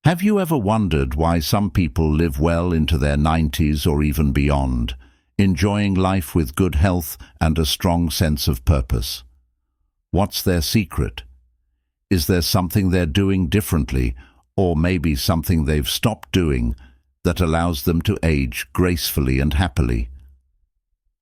Have you ever wondered why some people live well into their 90s or even beyond, enjoying life with good health and a strong sense of purpose? What's their secret? Is there something they're doing differently, or maybe something they've stopped doing, that allows them to age gracefully and happily?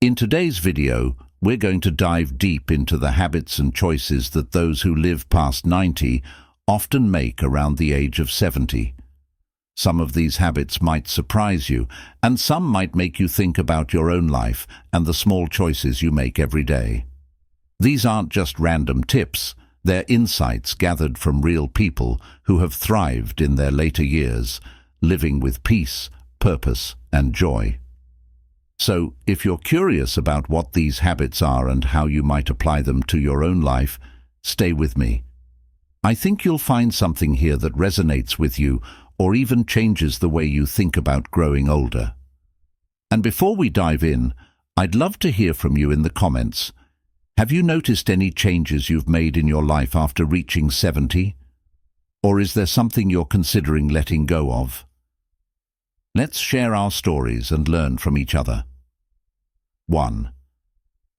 In today's video, we're going to dive deep into the habits and choices that those who live past 90 often make around the age of 70. Some of these habits might surprise you, and some might make you think about your own life and the small choices you make every day. These aren't just random tips, they're insights gathered from real people who have thrived in their later years, living with peace, purpose, and joy. So, if you're curious about what these habits are and how you might apply them to your own life, stay with me. I think you'll find something here that resonates with you or even changes the way you think about growing older. And before we dive in, I'd love to hear from you in the comments. Have you noticed any changes you've made in your life after reaching 70? Or is there something you're considering letting go of? Let's share our stories and learn from each other. 1.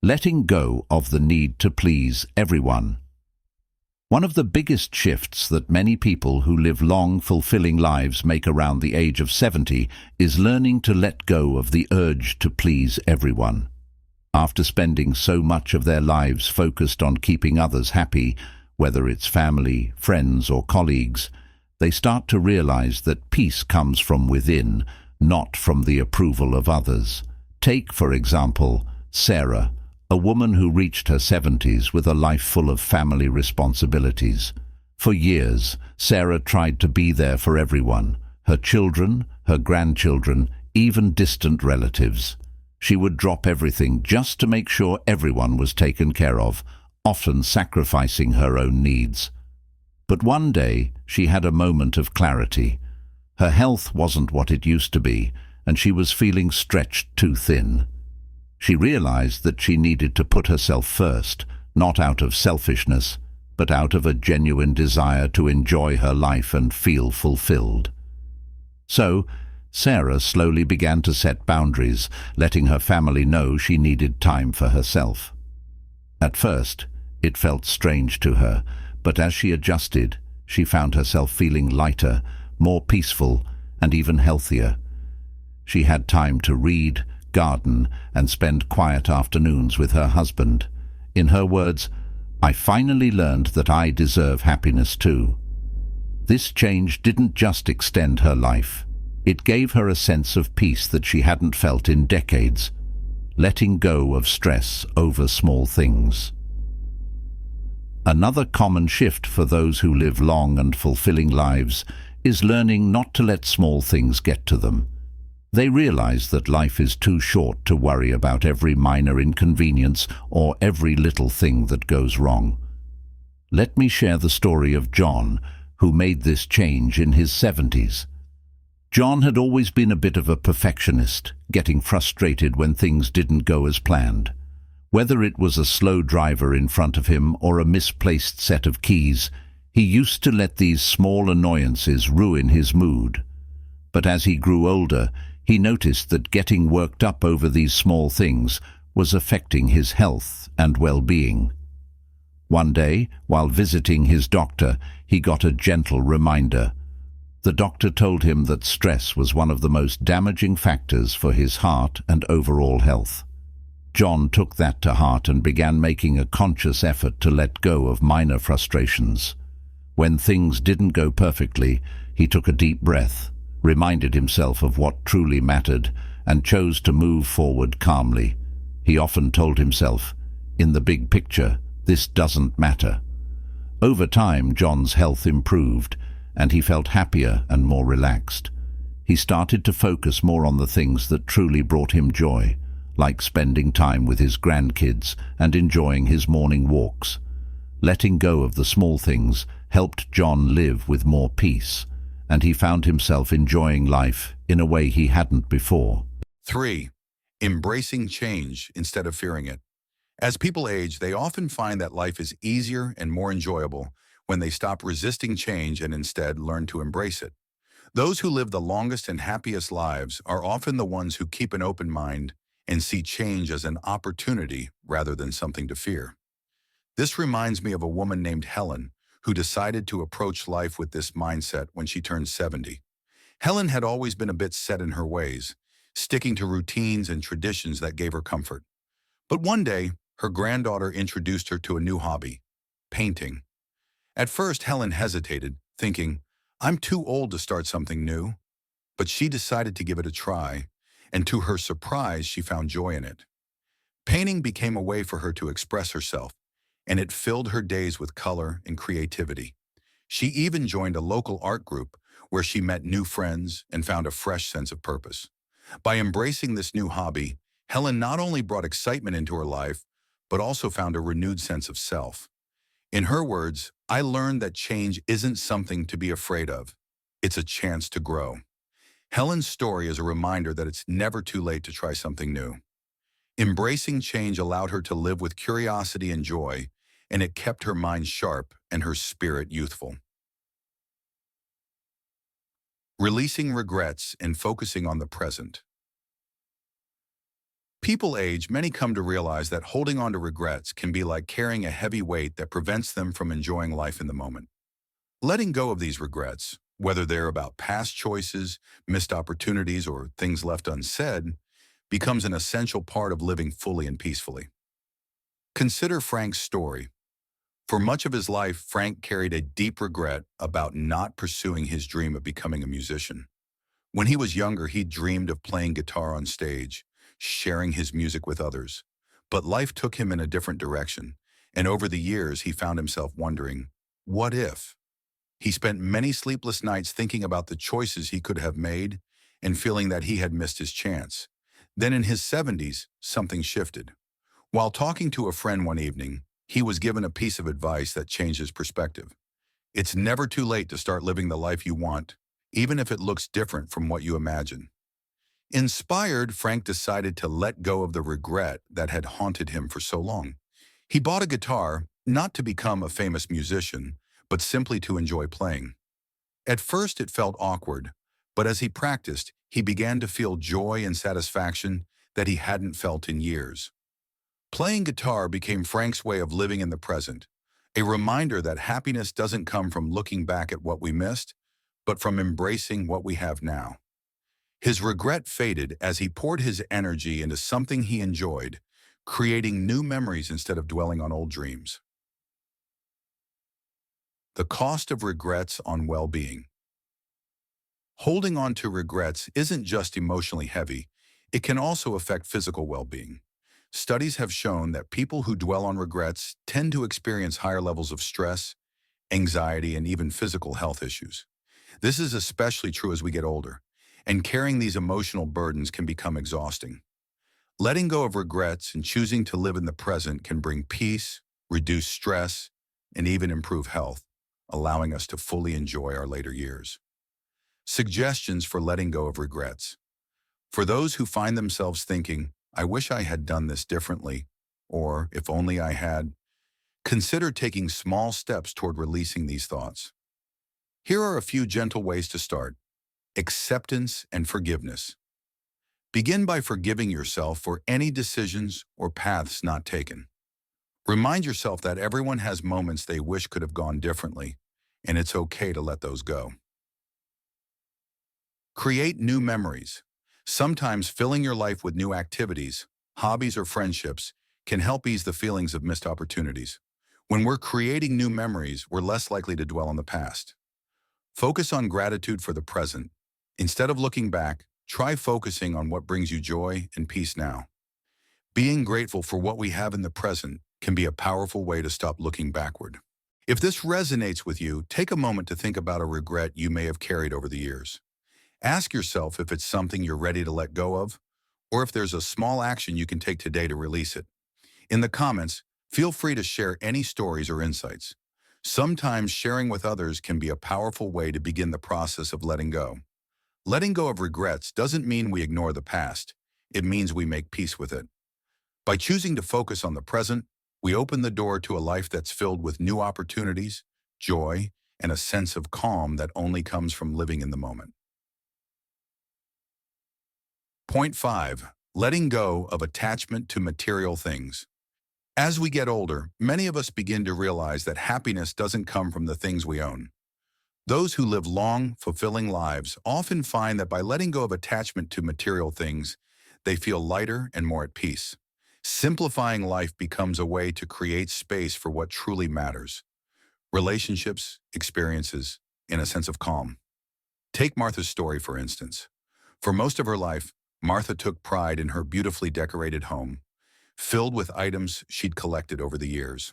Letting go of the need to please everyone. One of the biggest shifts that many people who live long, fulfilling lives make around the age of 70 is learning to let go of the urge to please everyone. After spending so much of their lives focused on keeping others happy, whether it's family, friends, or colleagues, they start to realize that peace comes from within, not from the approval of others. Take, for example, Sarah, a woman who reached her 70s with a life full of family responsibilities. For years, Sarah tried to be there for everyone, her children, her grandchildren, even distant relatives. She would drop everything just to make sure everyone was taken care of, often sacrificing her own needs. But one day, she had a moment of clarity. Her health wasn't what it used to be, and she was feeling stretched too thin. She realized that she needed to put herself first, not out of selfishness, but out of a genuine desire to enjoy her life and feel fulfilled. So, Sarah slowly began to set boundaries, letting her family know she needed time for herself. At first, it felt strange to her, but as she adjusted, she found herself feeling lighter, more peaceful, and even healthier. She had time to read, garden, and spend quiet afternoons with her husband. In her words, "I finally learned that I deserve happiness too." This change didn't just extend her life. It gave her a sense of peace that she hadn't felt in decades, letting go of stress over small things. Another common shift for those who live long and fulfilling lives is learning not to let small things get to them. They realize that life is too short to worry about every minor inconvenience or every little thing that goes wrong. Let me share the story of John, who made this change in his 70s. John had always been a bit of a perfectionist, getting frustrated when things didn't go as planned. Whether it was a slow driver in front of him or a misplaced set of keys, he used to let these small annoyances ruin his mood. But as he grew older, he noticed that getting worked up over these small things was affecting his health and well-being. One day, while visiting his doctor, he got a gentle reminder. The doctor told him that stress was one of the most damaging factors for his heart and overall health. John took that to heart and began making a conscious effort to let go of minor frustrations. When things didn't go perfectly, he took a deep breath, reminded himself of what truly mattered, and chose to move forward calmly. He often told himself, "In the big picture, this doesn't matter." Over time, John's health improved, and he felt happier and more relaxed. He started to focus more on the things that truly brought him joy, like spending time with his grandkids and enjoying his morning walks. Letting go of the small things helped John live with more peace, and he found himself enjoying life in a way he hadn't before. 3. Embracing change instead of fearing it. As people age, they often find that life is easier and more enjoyable when they stop resisting change and instead learn to embrace it. Those who live the longest and happiest lives are often the ones who keep an open mind and see change as an opportunity rather than something to fear. This reminds me of a woman named Helen who decided to approach life with this mindset when she turned 70. Helen had always been a bit set in her ways, sticking to routines and traditions that gave her comfort. But one day, her granddaughter introduced her to a new hobby, painting. At first, Helen hesitated, thinking, I'm too old to start something new. But she decided to give it a try, and to her surprise, she found joy in it. Painting became a way for her to express herself, and it filled her days with color and creativity. She even joined a local art group where she met new friends and found a fresh sense of purpose. By embracing this new hobby, Helen not only brought excitement into her life, but also found a renewed sense of self. In her words, I learned that change isn't something to be afraid of. It's a chance to grow. Helen's story is a reminder that it's never too late to try something new. Embracing change allowed her to live with curiosity and joy, and it kept her mind sharp and her spirit youthful. Releasing regrets and focusing on the present. People age, many come to realize that holding on to regrets can be like carrying a heavy weight that prevents them from enjoying life in the moment. Letting go of these regrets, whether they're about past choices, missed opportunities, or things left unsaid, becomes an essential part of living fully and peacefully. Consider Frank's story. For much of his life, Frank carried a deep regret about not pursuing his dream of becoming a musician. When he was younger, he dreamed of playing guitar on stage, sharing his music with others. But life took him in a different direction, and over the years, he found himself wondering, what if? He spent many sleepless nights thinking about the choices he could have made and feeling that he had missed his chance. Then in his 70s, something shifted. While talking to a friend one evening, he was given a piece of advice that changed his perspective. It's never too late to start living the life you want, even if it looks different from what you imagine. Inspired, Frank decided to let go of the regret that had haunted him for so long. He bought a guitar, not to become a famous musician, but simply to enjoy playing. At first it felt awkward, but as he practiced, he began to feel joy and satisfaction that he hadn't felt in years. Playing guitar became Frank's way of living in the present, a reminder that happiness doesn't come from looking back at what we missed, but from embracing what we have now. His regret faded as he poured his energy into something he enjoyed, creating new memories instead of dwelling on old dreams. The cost of regrets on well-being. Holding on to regrets isn't just emotionally heavy, it can also affect physical well-being. Studies have shown that people who dwell on regrets tend to experience higher levels of stress, anxiety, and even physical health issues. This is especially true as we get older, and carrying these emotional burdens can become exhausting. Letting go of regrets and choosing to live in the present can bring peace, reduce stress, and even improve health, allowing us to fully enjoy our later years. Suggestions for letting go of regrets. For those who find themselves thinking, I wish I had done this differently, or if only I had, consider taking small steps toward releasing these thoughts. Here are a few gentle ways to start. Acceptance and forgiveness. Begin by forgiving yourself for any decisions or paths not taken. Remind yourself that everyone has moments they wish could have gone differently, and it's okay to let those go. Create new memories. Sometimes filling your life with new activities, hobbies, or friendships can help ease the feelings of missed opportunities. When we're creating new memories, we're less likely to dwell on the past. Focus on gratitude for the present. Instead of looking back, try focusing on what brings you joy and peace now. Being grateful for what we have in the present can be a powerful way to stop looking backward. If this resonates with you, take a moment to think about a regret you may have carried over the years. Ask yourself if it's something you're ready to let go of, or if there's a small action you can take today to release it. In the comments, feel free to share any stories or insights. Sometimes sharing with others can be a powerful way to begin the process of letting go. Letting go of regrets doesn't mean we ignore the past. It means we make peace with it. By choosing to focus on the present, we open the door to a life that's filled with new opportunities, joy, and a sense of calm that only comes from living in the moment. Point 5. Letting go of attachment to material things. As we get older, many of us begin to realize that happiness doesn't come from the things we own. Those who live long, fulfilling lives often find that by letting go of attachment to material things, they feel lighter and more at peace. Simplifying life becomes a way to create space for what truly matters: relationships, experiences, and a sense of calm. Take Martha's story, for instance. For most of her life, Martha took pride in her beautifully decorated home, filled with items she'd collected over the years.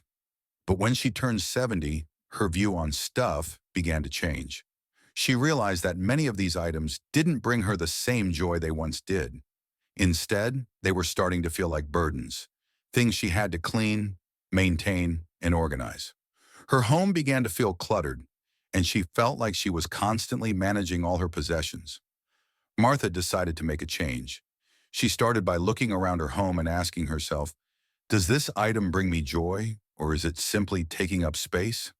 But when she turned 70, her view on stuff began to change. She realized that many of these items didn't bring her the same joy they once did. Instead, they were starting to feel like burdens, things she had to clean, maintain, and organize. Her home began to feel cluttered, and she felt like she was constantly managing all her possessions. Martha decided to make a change. She started by looking around her home and asking herself, does this item bring me joy, or is it simply taking up space?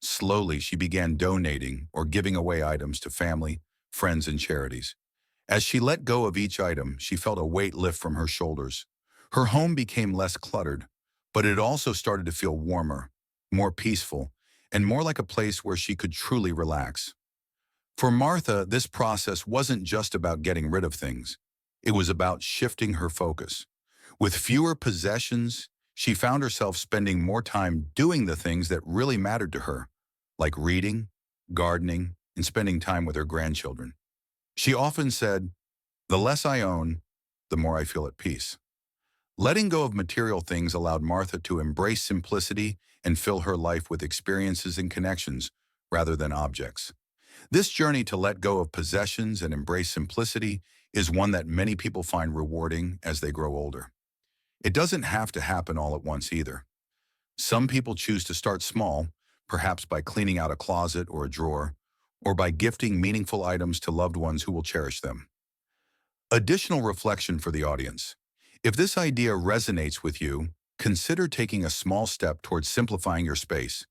Slowly, she began donating or giving away items to family, friends, and charities. As she let go of each item, she felt a weight lift from her shoulders. Her home became less cluttered, but it also started to feel warmer, more peaceful, and more like a place where she could truly relax. For Martha, this process wasn't just about getting rid of things. It was about shifting her focus. With fewer possessions, she found herself spending more time doing the things that really mattered to her, like reading, gardening, and spending time with her grandchildren. She often said, the less I own, the more I feel at peace. Letting go of material things allowed Martha to embrace simplicity and fill her life with experiences and connections rather than objects. This journey to let go of possessions and embrace simplicity is one that many people find rewarding as they grow older. It doesn't have to happen all at once either. Some people choose to start small, perhaps by cleaning out a closet or a drawer, or by gifting meaningful items to loved ones who will cherish them. Additional reflection for the audience. If this idea resonates with you, consider taking a small step towards simplifying your space.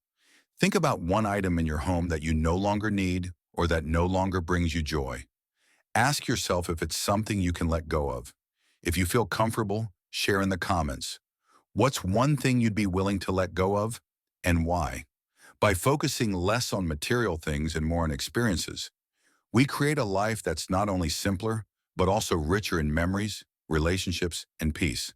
Think about one item in your home that you no longer need or that no longer brings you joy. Ask yourself if it's something you can let go of. If you feel comfortable, share in the comments. What's one thing you'd be willing to let go of, and why? By focusing less on material things and more on experiences, we create a life that's not only simpler, but also richer in memories, relationships, and peace.